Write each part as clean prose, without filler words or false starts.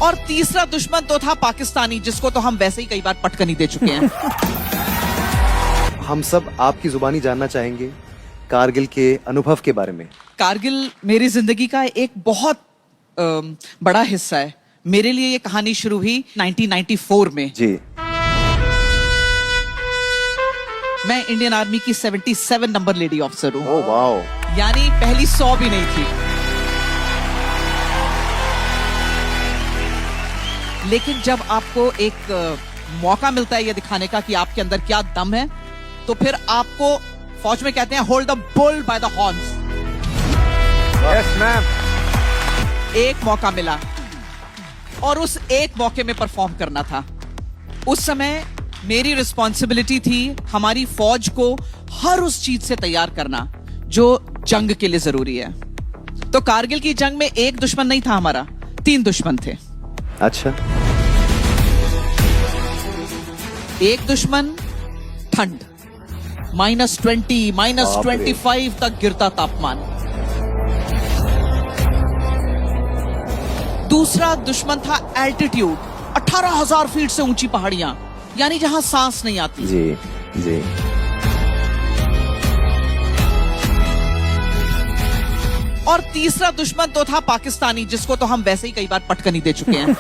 और तीसरा दुश्मन तो था पाकिस्तानी, जिसको तो हम वैसे ही कई बार पटकनी दे चुके हैं। हम सब आपकी जुबानी जानना चाहेंगे कारगिल के अनुभव के बारे में। कारगिल मेरी जिंदगी का एक बहुत बड़ा हिस्सा है। मेरे लिए ये कहानी शुरू हुई 1994 में। जी। मैं इंडियन आर्मी की 77 नंबर लेडी ऑफिसर हूँ। Oh wow. यानी पहली 100 भी नहीं थी। लेकिन जब आपको एक मौका मिलता है ये दिखाने का कि आपके अंदर क्या दम है, तो फिर आपको फौज में कहते हैं hold the bull by the horns. Yes ma'am. एक मौका मिला और उस एक मौके में परफॉर्म करना था। उस समय मेरी रिस्पॉन्सिबिलिटी थी हमारी फौज को हर उस चीज से तैयार करना जो जंग के लिए जरूरी है। तो कारगिल की जंग में एक दुश्मन नहीं था हमारा, 3 दुश्मन थे। अच्छा। एक दुश्मन ठंड, -20, -25 तक गिरता तापमान। दूसरा दुश्मन था एल्टीट्यूड, 18,000 फीट से ऊंची पहाड़ियां, यानी जहां सांस नहीं आती। जी जी। और तीसरा दुश्मन तो था पाकिस्तानी, जिसको तो हम वैसे ही कई बार पटकनी दे चुके हैं।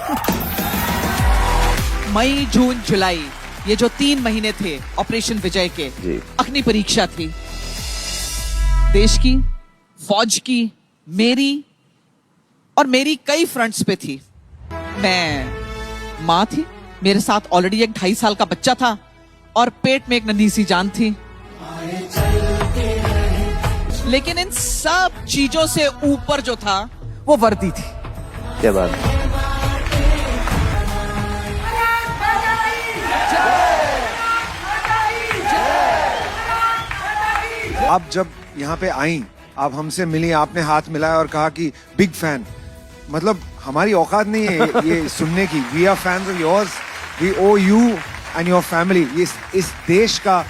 मई, जून, जुलाई, ये जो 3 महीने थे ऑपरेशन विजय के, अग्नि परीक्षा थी देश की, फौज की, मेरी और मेरी कई फ्रंट्स पे थी। मैं मां थी, मेरे साथ ऑलरेडी एक 2.5 साल का बच्चा था और पेट में एक नन्ही सी जान थी। लेकिन इन सब चीजों से ऊपर जो था वो वर्दी थी। क्या बात। आप जब यहाँ पे आई, आप हमसे मिली, आपने हाथ मिलाया और कहा कि बिग फैन, मतलब हमारी औकात नहीं है ये सुनने की। We are fans of yours, we owe you and your family. इस देश का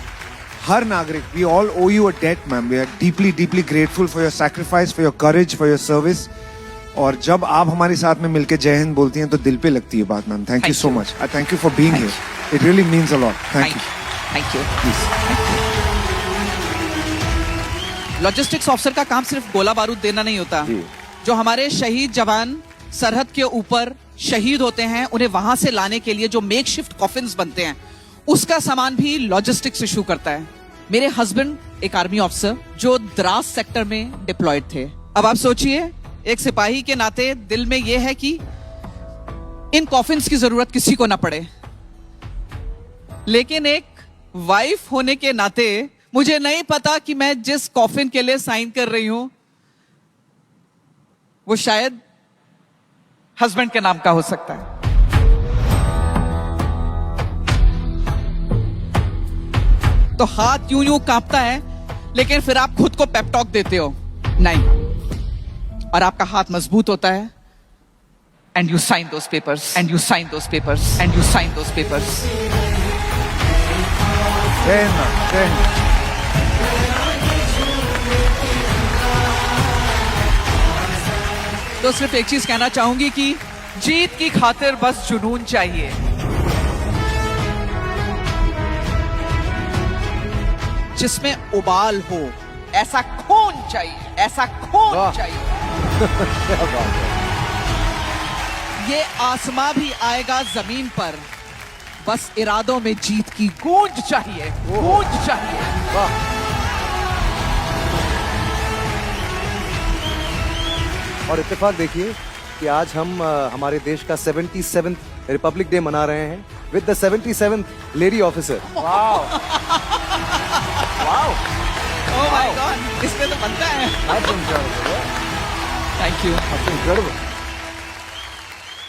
हर नागरिक, we all owe you a debt ma'am. We are deeply deeply grateful for your sacrifice, for your courage, for your service. और जब आप हमारे साथ में मिलकर जय हिंद बोलती हैं तो दिल पे लगती है बात ma'am. Thank you so much. I thank you for being here. It really means a lot. Thank you. Thank you. Logistics officer का काम सिर्फ गोला बारूद देना नहीं होता। जो हमारे शहीद जवान सरहद के ऊपर शहीद होते हैं, उन्हें वहां से लाने के लिए जो मेकशिफ्ट कॉफिन्स बनते हैं, उसका सामान भी लॉजिस्टिक्स इशू करता है। मेरे हस्बैंड एक आर्मी ऑफिसर जो द्रास सेक्टर में डिप्लॉयड थे। अब आप सोचिए, एक सिपाही के नाते दिल में यह है कि इन कॉफिन्स की जरूरत किसी को ना पड़े, लेकिन एक वाइफ होने के नाते मुझे नहीं पता कि मैं जिस कॉफिन के लिए साइन कर रही हूं वो शायद हस्बैंड के नाम का हो सकता है। तो हाथ यूं यूं कांपता है, लेकिन फिर आप खुद को पेप टॉक देते हो, नहीं, और आपका हाथ मजबूत होता है। And you sign those papers, and you sign those papers, and you sign those papers. तो सिर्फ एक चीज कहना चाहूंगी कि जीत की खातिर बस जुनून चाहिए। जिसमें उबाल हो, ऐसा खून चाहिए, ऐसा खून चाहिए। ये आसमां भी आएगा जमीन पर, बस इरादों में जीत की गूंज चाहिए, गूंज चाहिए। और इत्तेफाक देखिए कि आज हम हमारे देश का 77th रिपब्लिक डे मना रहे हैं with the 77th lady officer. Wow wow, oh my God, इसमें तो बनता है। Thank you. Thank you.